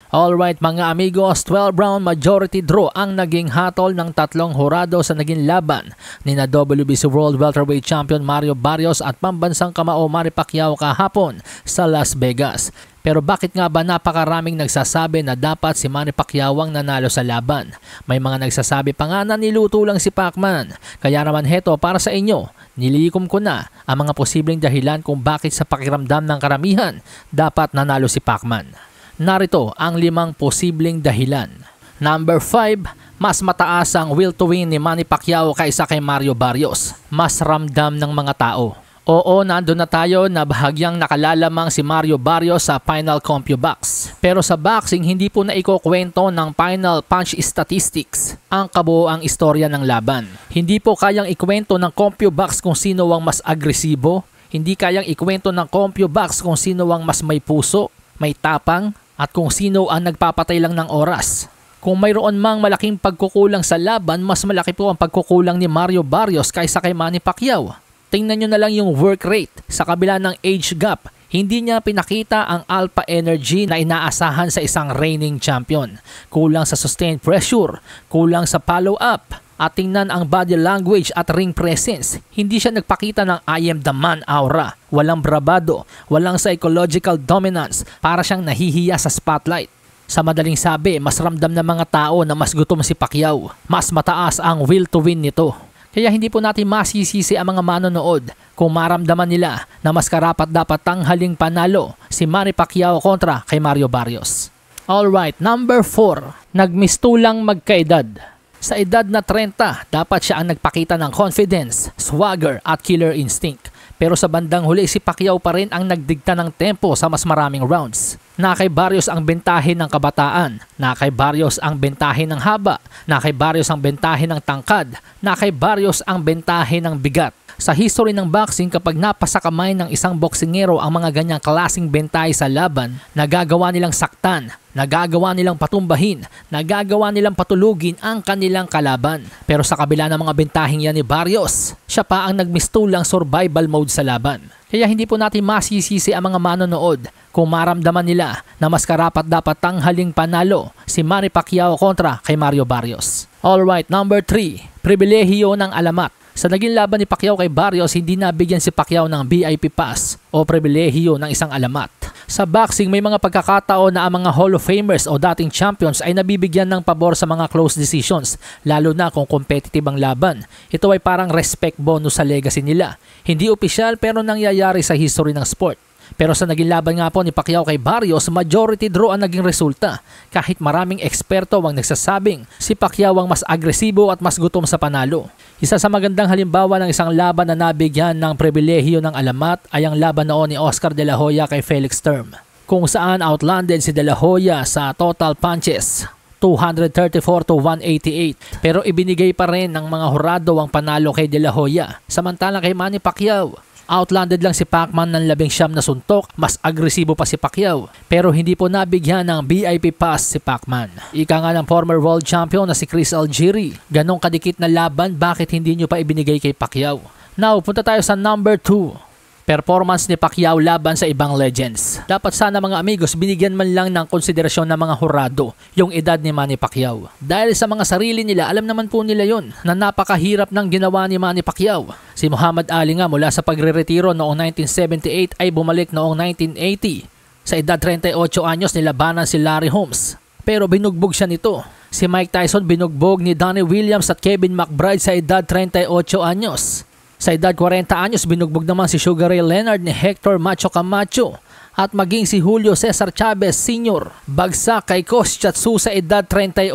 Alright mga amigos, 12 round majority draw ang naging hatol ng tatlong hurado sa naging laban ni na WBC World Welterweight Champion Mario Barrios at pambansang kamao Manny Pacquiao kahapon sa Las Vegas. Pero bakit nga ba napakaraming nagsasabi na dapat si Manny Pacquiao ang nanalo sa laban? May mga nagsasabi pa nga na niluto lang si Pacman. Kaya naman heto para sa inyo, nililikom ko na ang mga posibleng dahilan kung bakit sa pakiramdam ng karamihan dapat nanalo si Pacman. Narito ang 5 posibleng dahilan. Number 5, mas mataas ang will to win ni Manny Pacquiao kaysa kay Mario Barrios. Mas ramdam ng mga tao. Oo, nandun na tayo na bahagyang nakalalamang si Mario Barrios sa final CompuBox. Pero sa boxing, hindi po na ikukwento ng final punch statistics ang kabuoang istorya ng laban. Hindi po kayang ikwento ng CompuBox kung sino ang mas agresibo. Hindi kayang ikwento ng CompuBox kung sino ang mas may puso, may tapang, at kung sino ang nagpapatay lang ng oras. Kung mayroon mang malaking pagkukulang sa laban, mas malaki po ang pagkukulang ni Mario Barrios kaysa kay Manny Pacquiao. Tingnan nyo na lang yung work rate sa kabila ng age gap. Hindi niya pinakita ang alpha energy na inaasahan sa isang reigning champion. Kulang sa sustained pressure, kulang sa follow-up. At tingnan ang body language at ring presence. Hindi siya nagpakita ng I am the man aura. Walang bravado, walang psychological dominance, para siyang nahihiya sa spotlight. Sa madaling sabi, mas ramdam ng mga tao na mas gutom si Pacquiao. Mas mataas ang will to win nito. Kaya hindi po natin masisisi ang mga manonood kung maramdaman nila na mas karapat dapat tanghaling panalo si Manny Pacquiao kontra kay Mario Barrios. Alright, number 4, nagmistulang magkaedad. Sa edad na 30, dapat siya ang nagpakita ng confidence, swagger at killer instinct. Pero sa bandang huli, si Pacquiao pa rin ang nagdikta ng tempo sa mas maraming rounds. Na kay Barrios ang bentahin ng kabataan, na kay Barrios ang bentahin ng haba, na kay Barrios ang bentahin ng tangkad, na kay Barrios ang bentahin ng bigat. Sa history ng boxing, kapag napasa kamay ng isang boksingero ang mga ganyang klaseng bentahe sa laban, nagagawa nilang saktan, nagagawa nilang patumbahin, nagagawa nilang patulugin ang kanilang kalaban. Pero sa kabila ng mga bentaheng yan ni Barrios, siya pa ang nagmistulang survival mode sa laban. Kaya hindi po natin masisisi ang mga manonood kung maramdaman nila na mas karapat dapat tanghaling panalo si Manny Pacquiao kontra kay Mario Barrios. Alright, number 3, pribilehiyo ng alamat. Sa naging laban ni Pacquiao kay Barrios, hindi nabigyan si Pacquiao ng VIP pass o pribilehiyo ng isang alamat. Sa boxing, may mga pagkakataon na ang mga Hall of Famers o dating champions ay nabibigyan ng pabor sa mga close decisions, lalo na kung competitive ang laban. Ito ay parang respect bonus sa legacy nila. Hindi opisyal pero nangyayari sa history ng sport. Pero sa naging laban nga po ni Pacquiao kay Barrios, majority draw ang naging resulta. Kahit maraming eksperto ang nagsasabing si Pacquiao ang mas agresibo at mas gutom sa panalo. Isa sa magandang halimbawa ng isang laban na nabigyan ng pribilehiyo ng alamat ay ang laban noon ni Oscar De La Hoya kay Felix Term, kung saan outlanded si De La Hoya sa total punches 234-188, pero ibinigay pa rin ng mga hurado ang panalo kay De La Hoya. Samantalang kay Manny Pacquiao, outlanded lang si Pacman ng 19 na suntok, mas agresibo pa si Pacquiao, pero hindi po nabigyan ng VIP pass si Pacman. Ika nga ng former world champion na si Chris Algieri, ganong kadikit na laban, bakit hindi nyo pa ibinigay kay Pacquiao? Now, punta tayo sa number 2. Performance ni Pacquiao laban sa ibang legends. Dapat sana mga amigos, binigyan man lang ng konsiderasyon ng mga hurado yung edad ni Manny Pacquiao. Dahil sa mga sarili nila, alam naman po nila yon na napakahirap ng ginawa ni Manny Pacquiao. Si Muhammad Ali nga mula sa pagre-retiro noong 1978 ay bumalik noong 1980. Sa edad 38 anyos nilabanan si Larry Holmes, pero binugbog siya nito. Si Mike Tyson binugbog ni Donnie Williams at Kevin McBride sa edad 38 anyos. Sa edad 40 anyos, binugbog naman si Sugar Ray Leonard ni Hector Macho Camacho at maging si Julio Cesar Chavez Sr. bagsak kay Kostchatsu sa edad 38.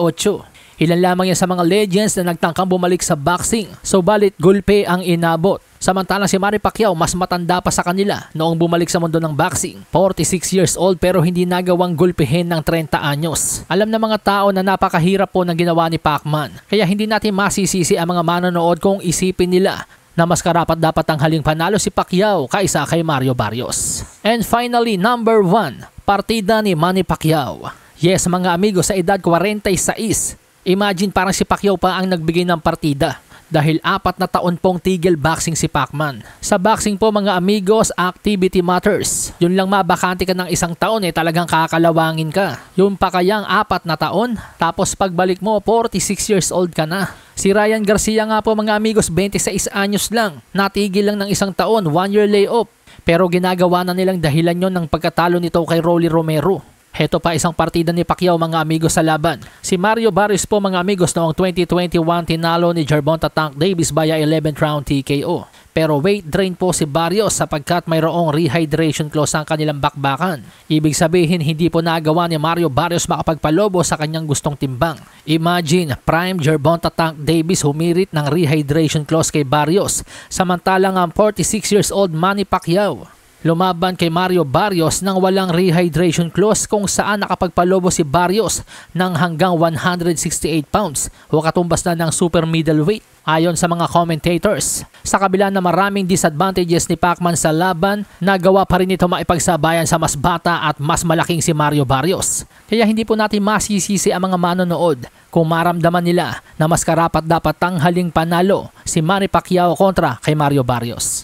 Ilan lamang yan sa mga legends na nagtangkang bumalik sa boxing, subalit gulpe ang inabot. Samantalang si Manny Pacquiao mas matanda pa sa kanila noong bumalik sa mundo ng boxing. 46 years old pero hindi nagawang gulpihin ng 30 anyos. Alam ng mga tao na napakahirap po ng ginawa ni Pacman. Kaya hindi natin masisisi ang mga manonood kung isipin nila na mas karapat dapat tanghaling panalo si Pacquiao kaysa kay Mario Barrios. And finally, number 1, partida ni Manny Pacquiao. Yes mga amigos, sa edad 46, imagine parang si Pacquiao pa ang nagbigay ng partida. dahil 4 na taon pong tigil boxing si Pacman. Sa boxing po mga amigos, activity matters. Yun lang mabakante ka ng 1 taon talagang kakalawangin ka. Yun pa kayang 4 na taon, tapos pagbalik mo 46 years old ka na. Si Ryan Garcia nga po mga amigos, 26 anyos lang. Natigil lang ng 1 taon, 1 year layoff. Pero ginagawa na nilang dahilan yon ng pagkatalo nito kay Rolly Romero. Heto pa isang partida ni Pacquiao mga amigos sa laban. Si Mario Barrios po mga amigos noong 2021 tinalo ni Gervonta Tank Davis via 11th round TKO. Pero weight drain po si Barrios sapagkat mayroong rehydration clause ang kanilang bakbakan. Ibig sabihin hindi po nagawa ni Mario Barrios makapagpalobo sa kanyang gustong timbang. Imagine, prime Gervonta Tank Davis humirit ng rehydration clause kay Barrios, samantalang ang 46 years old Manny Pacquiao lumaban kay Mario Barrios nang walang rehydration clause kung saan nakapagpalobo si Barrios ng hanggang 168 pounds o katumbas na ng super middleweight. Ayon sa mga commentators, sa kabila na maraming disadvantages ni Pacman sa laban, nagawa pa rin ito maipagsabayan sa mas bata at mas malaking si Mario Barrios. Kaya hindi po natin masisisi ang mga manonood kung maramdaman nila na mas karapat dapat tanghaling panalo si Manny Pacquiao kontra kay Mario Barrios.